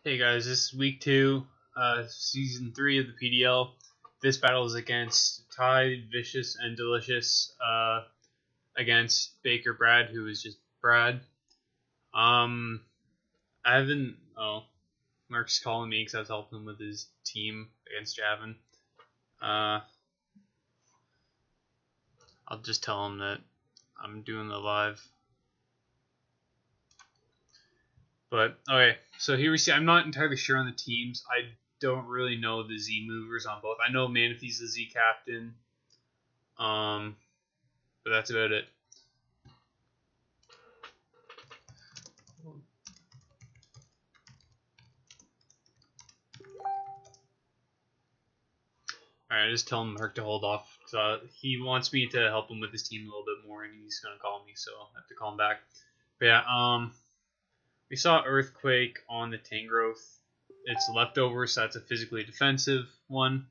Hey guys, this is week 2, season 3 of the PDL. This battle is against Ty, Vicious, and Delicious, against Baker Brad, who is just Brad. I haven't, Mark's calling me because I was helping him with his team against Javin. I'll just tell him that I'm doing the live. But, okay, so here we see, I'm not entirely sure on the teams. I don't really know the Z movers on both. I know Manaphy's the Z captain, but that's about it. Alright, I just tell Mark to hold off. So he wants me to help him with his team a little bit more, and he's going to call me, so I have to call him back. But yeah, we saw Earthquake on the Tangrowth. It's leftover, so that's a physically defensive one.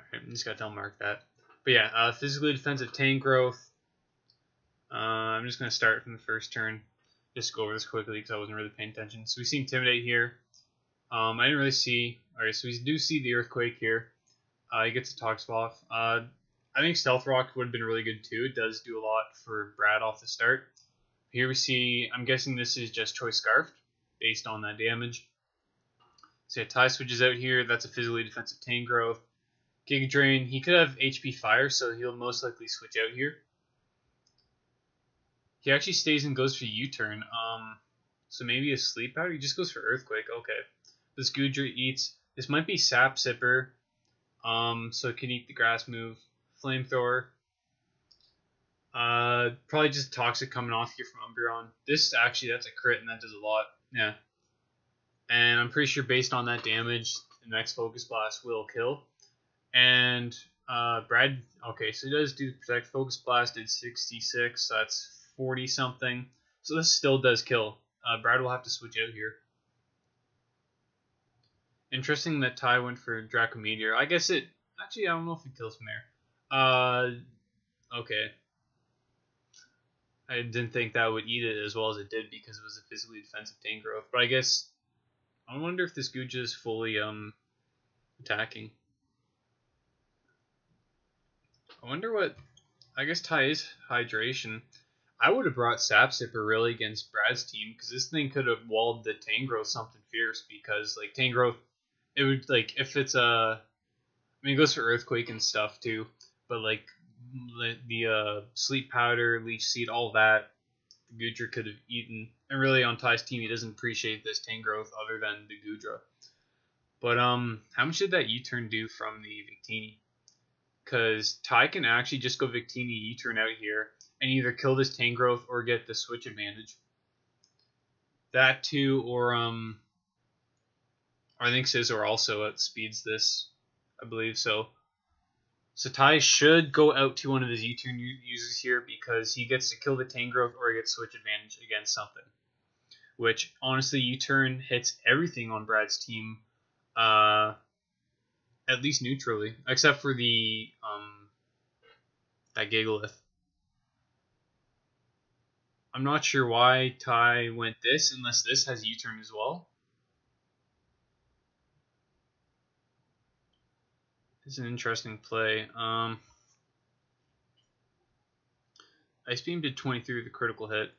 Alright, I just got to tell Mark that. But yeah, physically defensive Tangrowth. I'm just going to start from the first turn. Just go over this quickly because I wasn't really paying attention. So we see Intimidate here. I didn't really see. Alright, so we do see the Earthquake here. He gets a Toxic off. I think Stealth Rock would have been really good too. It does do a lot for Brad off the start. Here we see, I'm guessing this is just Choice Scarfed based on that damage. So yeah, Ty switches out here. That's a physically defensive Tangrowth. Giga Drain, he could have HP Fire, so he'll most likely switch out here. He actually stays and goes for U-turn. So maybe a Sleep Powder? He just goes for Earthquake. Okay. This Goodra eats. This might be Sap Sipper. So it can eat the grass move. Flamethrower. Probably just Toxic coming off here from Umbreon. This actually, that's a crit and that does a lot. Yeah. And I'm pretty sure based on that damage, the next Focus Blast will kill. And Brad, okay, so he does do Protect. Focus Blast did 66, so that's 40 something. So this still does kill. Brad will have to switch out here. Interesting that Ty went for Draco Meteor. I guess it... Actually, I don't know if it kills from there. Okay. I didn't think that would eat it as well as it did because it was a physically defensive Tangrowth. But I guess... I wonder if this Guja is fully attacking. I wonder what... I guess Ty is Hydration. I would have brought Sap Sipper really against Brad's team because this thing could have walled the Tangrowth something fierce because like Tangrowth... It would, like, if it's I mean, it goes for Earthquake and stuff, too. But, like, the Sleep Powder, Leech Seed, all that, the Goodra could have eaten. And really, on Ty's team, he doesn't appreciate this Tangrowth other than the Goodra. But, how much did that U-turn do from the Victini? Because Ty can actually just go Victini U-turn out here and either kill this Tangrowth or get the switch advantage. That, too, or, I think Scizor also outspeeds this, I believe so. So Ty should go out to one of his U-turn users here because he gets to kill the Tangrowth or he gets switch advantage against something. Which, honestly, U-turn hits everything on Brad's team, at least neutrally, except for the, that Gigalith. I'm not sure why Ty went this, unless this has U-turn as well. It's an interesting play. Ice Beam did 23 with a critical hit.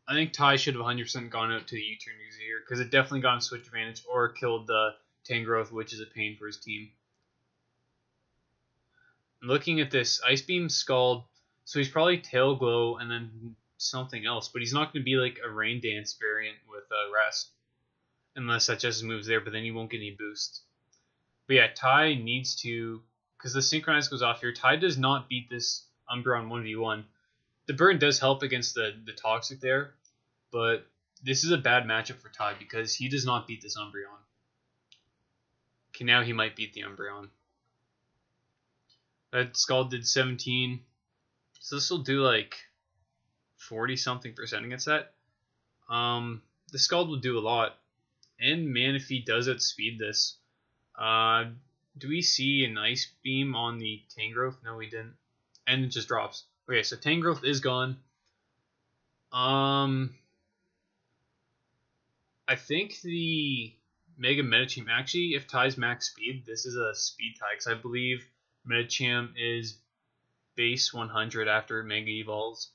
I think Ty should have 100% gone out to the U-turn user here because it definitely got him switch advantage or killed the Tangrowth, which is a pain for his team. Looking at this, Ice Beam Scald, so he's probably Tail Glow and then something else, but he's not going to be like a Rain Dance variant with Rest, unless that just moves there, but then he won't get any boost. But yeah, Ty needs to, because the Synchronize goes off here, Ty does not beat this Umbreon 1v1. The Burn does help against the Toxic there, but this is a bad matchup for Ty because he does not beat this Umbreon. Okay, now he might beat the Umbreon. That Scald did 17, so this will do like 40-something% against that. The Scald will do a lot, and Manaphy does outspeed this. Do we see an Ice Beam on the Tangrowth? No, we didn't. And it just drops. Okay, so Tangrowth is gone. I think the Mega Medicham, actually, if Ty's max speed, this is a speed tie, because I believe Medicham is base 100 after Mega Evolves.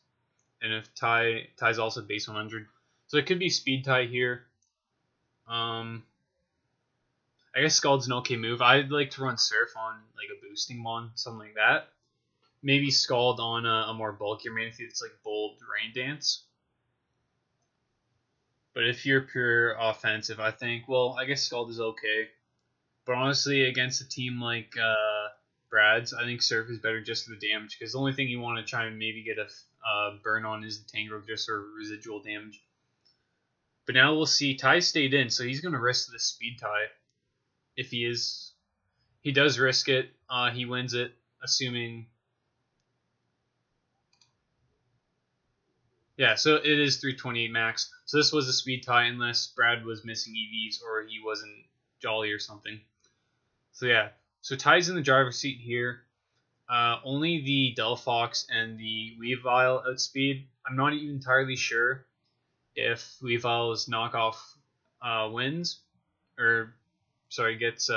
And if Ty's also base 100. So it could be speed tie here. I guess Scald's an okay move. I'd like to run Surf on like a boosting mon, something like that. Maybe Scald on a more bulkier Manaphy that's like Bold Rain Dance. But if you're pure offensive, I think, well, I guess Scald is okay. But honestly, against a team like Brad's, I think Surf is better just for the damage. Because the only thing you want to try and maybe get a burn on is the Tangrowth just for residual damage. But now we'll see. Ty stayed in, so he's going to risk this speed tie. If he is, he does risk it. He wins it, assuming. Yeah, so it is 328 max. So this was a speed tie unless Brad was missing EVs or he wasn't jolly or something. So yeah, so Ty's in the driver's seat here. Only the Delphox and the Weavile outspeed. I'm not even entirely sure if Weavile's knockoff wins, or sorry, gets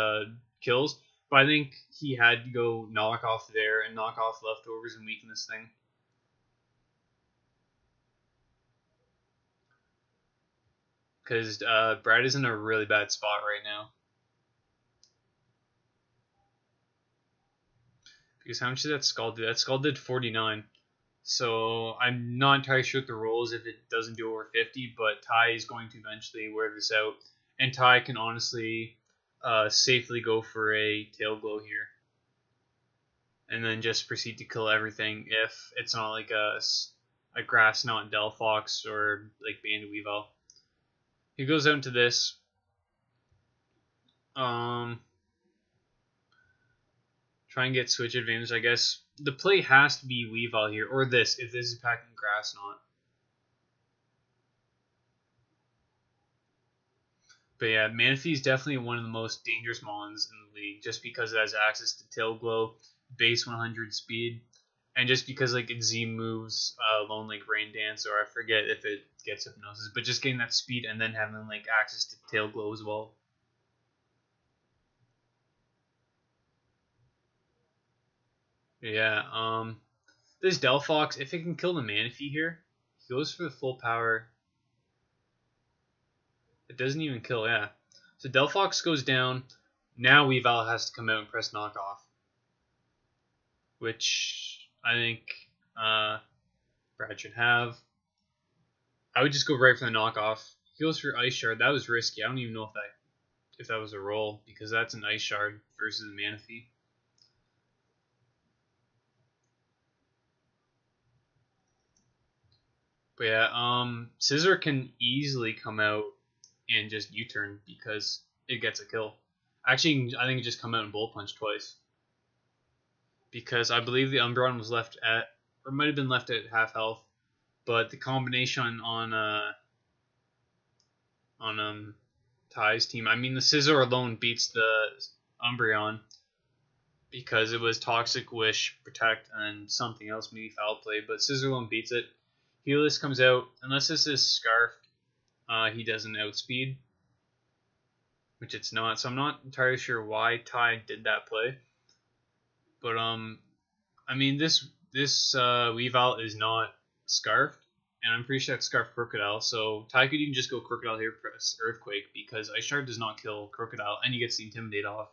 kills. But I think he had to go knock off there and knock off leftovers and weaken this thing. Because Brad is in a really bad spot right now. Because how much did that Scald do? That Scald did 49. So I'm not entirely sure what the roll is if it doesn't do over 50, but Ty is going to eventually wear this out. And Ty can honestly safely go for a Tail Glow here. And then just proceed to kill everything if it's not like a Grass Knot Delphox or like Bandit Weavile. He goes out into this. Try and get switch advantage, I guess. The play has to be Weavile here, or this, if this is packing Grass Knot. But yeah, Manaphy is definitely one of the most dangerous mons in the league, just because it has access to Tail Glow, base 100 speed, and just because like it Z moves Lone Lake Rain Dance, or I forget if it gets Hypnosis, but just getting that speed and then having like access to Tail Glow as well. Yeah, this Delphox, if it can kill the Manaphy here, he goes for the full power. It doesn't even kill, yeah. So Delphox goes down. Now Weavile has to come out and press knockoff, which I think Brad should have. I would just go right for the knockoff. He goes for Ice Shard. That was risky. I don't even know if that was a roll, because that's an Ice Shard versus a Manaphy. But yeah, Scissor can easily come out and just U-turn because it gets a kill. Actually, I think it just come out and Bullet Punch twice. Because I believe the Umbreon was left at, or might have been left at half health, but the combination on Ty's team, I mean the Scissor alone beats the Umbreon because it was Toxic Wish, Protect, and something else, maybe Foul Play, but Scissor alone beats it. Helis comes out, unless this is Scarfed, he doesn't outspeed, which it's not, so I'm not entirely sure why Ty did that play. But I mean this Weavile is not Scarfed, and I'm pretty sure that's Scarfed Crocodile, so Ty could even just go Crocodile here, press Earthquake, because Ice Shard does not kill Crocodile, and he gets the Intimidate off.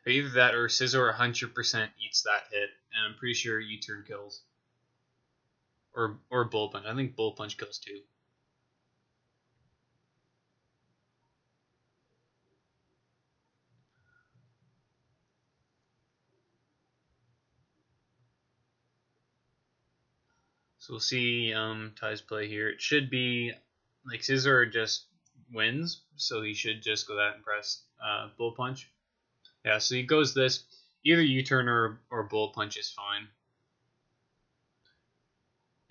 Either that or Scizor 100% eats that hit, and I'm pretty sure U-turn kills. Or Bullet Punch. I think Bullet Punch kills too. So we'll see Ty's play here. It should be like Scizor just wins, so he should just go that and press Bullet Punch. Yeah, so he goes this. Either U-turn or Bullet Punch is fine.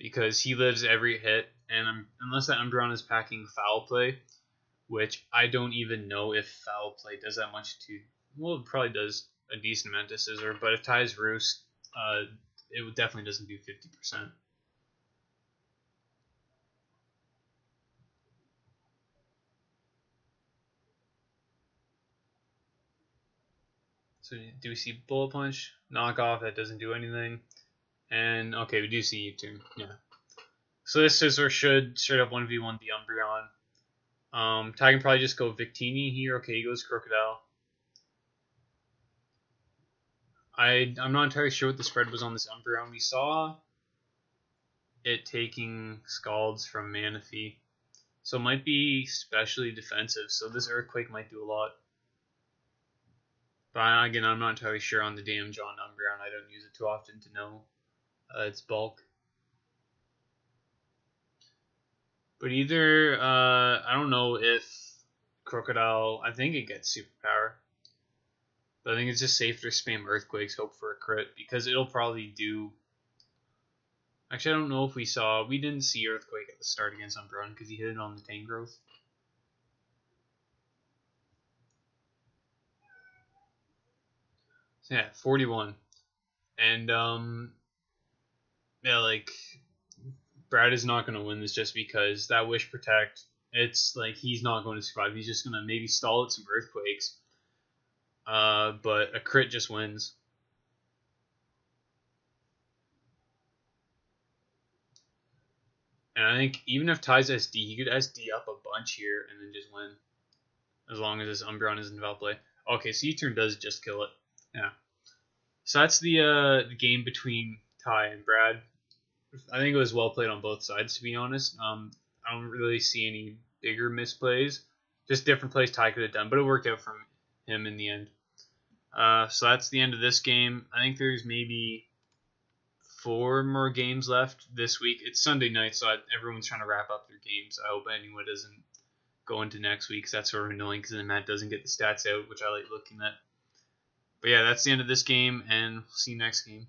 Because he lives every hit, and unless that Umbreon is packing Foul Play, which I don't even know if foul play does that much to. Well, it probably does a decent amount to scissor, but if ties roost, it definitely doesn't do 50%. So do we see bullet punch, knockoff? That doesn't do anything. And okay, we do see U-turn. Yeah. So this scissor should straight up 1v1 the Umbreon. Ty can probably just go Victini here. Okay, he goes Crocodile. I'm not entirely sure what the spread was on this Umbreon. We saw it taking Scalds from Manaphy. So it might be specially defensive. So this Earthquake might do a lot. But again, I'm not entirely sure on the damage on Umbreon. I don't use it too often to know its bulk. But either, I don't know if Crocodile, I think it gets Superpower. But I think it's just safe to spam Earthquakes, hope for a crit, because it'll probably do... Actually, I don't know if we didn't see Earthquake at the start against Umbreon, because he hit it on the Tangrowth. So yeah, 41. And, yeah, like, Brad is not going to win this just because that Wish Protect, it's like he's not going to survive. He's just going to maybe stall at some Earthquakes. But a crit just wins. And I think even if Ty's SD, he could SD up a bunch here and then just win. As long as this Umbreon is in foul play. Okay, so U-turn does just kill it. Yeah. So that's the game between Ty and Brad. I think it was well played on both sides, to be honest. I don't really see any bigger misplays. Just different plays Ty could have done, but it worked out for him in the end. So that's the end of this game. I think there's maybe 4 more games left this week. It's Sunday night, so everyone's trying to wrap up their games. I hope anyone doesn't go into next week, because that's sort of annoying, because then Matt doesn't get the stats out, which I like looking at. But yeah, that's the end of this game, and we'll see you next game.